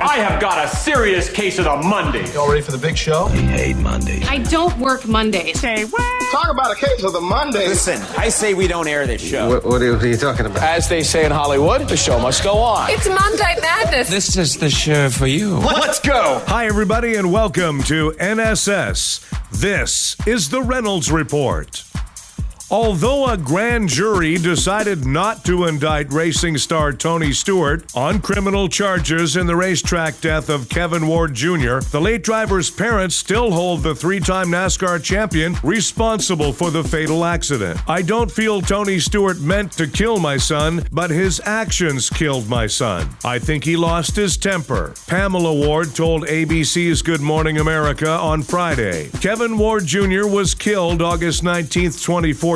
I have got a serious case of the Mondays. Y'all ready for the big show? I hate Mondays. I don't work Mondays. Say what? Talk about a case of the Mondays. Listen, I say we don't air this show. What are you talking about? As they say in Hollywood, the show must go on. It's Monday Madness. This is the show for you. Let's go. Hi, everybody, and welcome to NSS. This is the Reynolds Report. Although a grand jury decided not to indict racing star Tony Stewart on criminal charges in the racetrack death of Kevin Ward Jr., the late driver's parents still hold the three-time NASCAR champion responsible for the fatal accident. I don't feel Tony Stewart meant to kill my son, but his actions killed my son. I think he lost his temper. Pamela Ward told ABC's Good Morning America on Friday. Kevin Ward Jr. was killed August 19, 2014,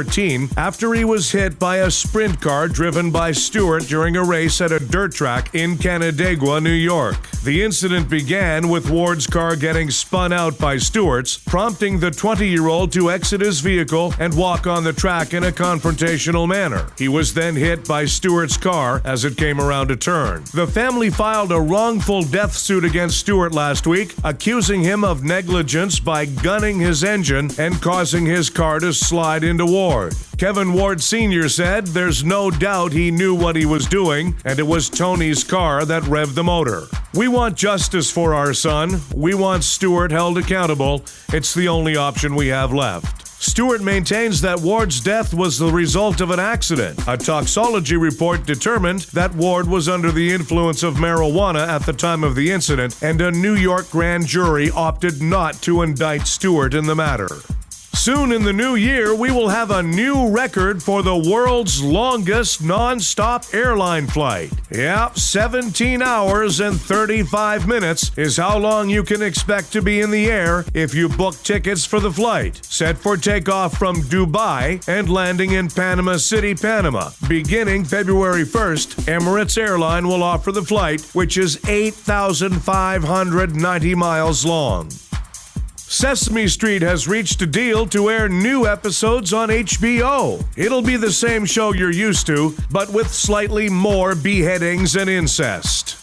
after he was hit by a sprint car driven by Stewart during a race at a dirt track in Canandaigua, New York. The incident began with Ward's car getting spun out by Stewart's, prompting the 20-year-old to exit his vehicle and walk on the track in a confrontational manner. He was then hit by Stewart's car as it came around a turn. The family filed a wrongful death suit against Stewart last week, accusing him of negligence by gunning his engine and causing his car to slide into Ward. Kevin Ward Sr. said there's no doubt he knew what he was doing, and it was Tony's car that revved the motor. We want justice for our son. We want Stewart held accountable. It's the only option we have left. Stewart maintains that Ward's death was the result of an accident. A toxicology report determined that Ward was under the influence of marijuana at the time of the incident, and a New York grand jury opted not to indict Stewart in the matter. Soon in the new year, we will have a new record for the world's longest non-stop airline flight. Yep, 17 hours and 35 minutes is how long you can expect to be in the air if you book tickets for the flight. Set for takeoff from Dubai and landing in Panama City, Panama. Beginning February 1st, Emirates Airline will offer the flight, which is 8,590 miles long. Sesame Street has reached a deal to air new episodes on HBO. It'll be the same show you're used to, but with slightly more beheadings and incest.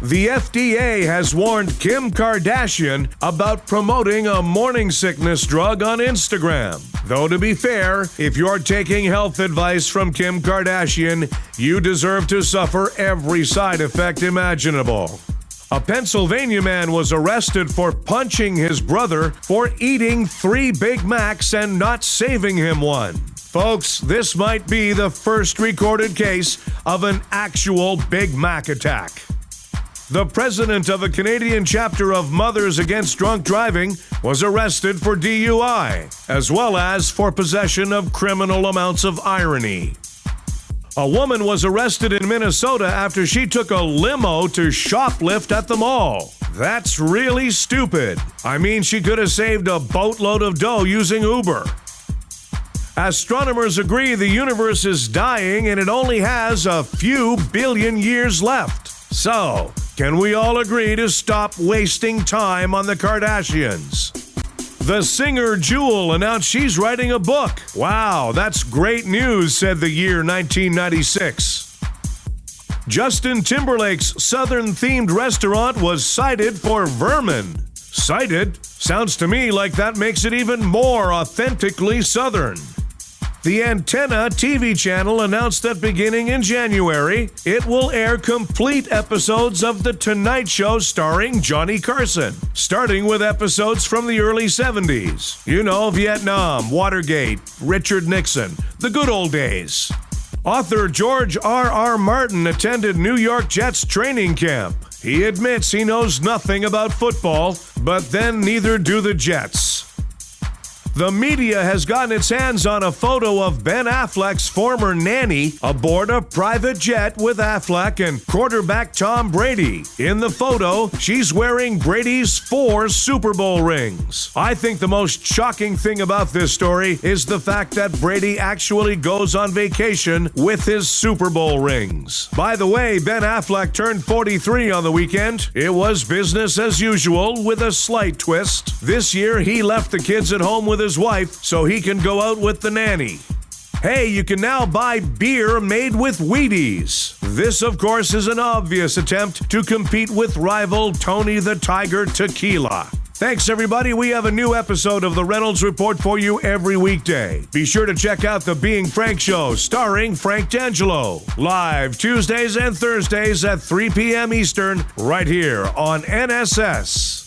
The FDA has warned Kim Kardashian about promoting a morning sickness drug on Instagram. Though to be fair, if you're taking health advice from Kim Kardashian, you deserve to suffer every side effect imaginable. A Pennsylvania man was arrested for punching his brother for eating 3 Big Macs and not saving him one. Folks, this might be the first recorded case of an actual Big Mac attack. The president of a Canadian chapter of Mothers Against Drunk Driving was arrested for DUI, as well as for possession of criminal amounts of irony. A woman was arrested in Minnesota after she took a limo to shoplift at the mall. That's really stupid. I mean, she could have saved a boatload of dough using Uber. Astronomers agree the universe is dying and it only has a few billion years left. So, can we all agree to stop wasting time on the Kardashians? The singer Jewel announced she's writing a book. Wow, that's great news, said the year 1996. Justin Timberlake's Southern-themed restaurant was cited for vermin. Cited? Sounds to me like that makes it even more authentically Southern. The Antenna TV channel announced that beginning in January, it will air complete episodes of The Tonight Show starring Johnny Carson, starting with episodes from the early 70s. You know, Vietnam, Watergate, Richard Nixon, the good old days. Author George R.R. Martin attended New York Jets training camp. He admits he knows nothing about football, but then neither do the Jets. The media has gotten its hands on a photo of Ben Affleck's former nanny aboard a private jet with Affleck and quarterback Tom Brady. In the photo, she's wearing Brady's 4 Super Bowl rings. I think the most shocking thing about this story is the fact that Brady actually goes on vacation with his Super Bowl rings. By the way, Ben Affleck turned 43 on the weekend. It was business as usual with a slight twist. This year, he left the kids at home with his wife so he can go out with the nanny. Hey, you can now buy beer made with Wheaties. This, of course, is an obvious attempt to compete with rival Tony the Tiger Tequila. Thanks, everybody. We have a new episode of The Reynolds Report for you every weekday. Be sure to check out The Being Frank Show, starring Frank D'Angelo. Live Tuesdays and Thursdays at 3 p.m. Eastern, right here on NSS.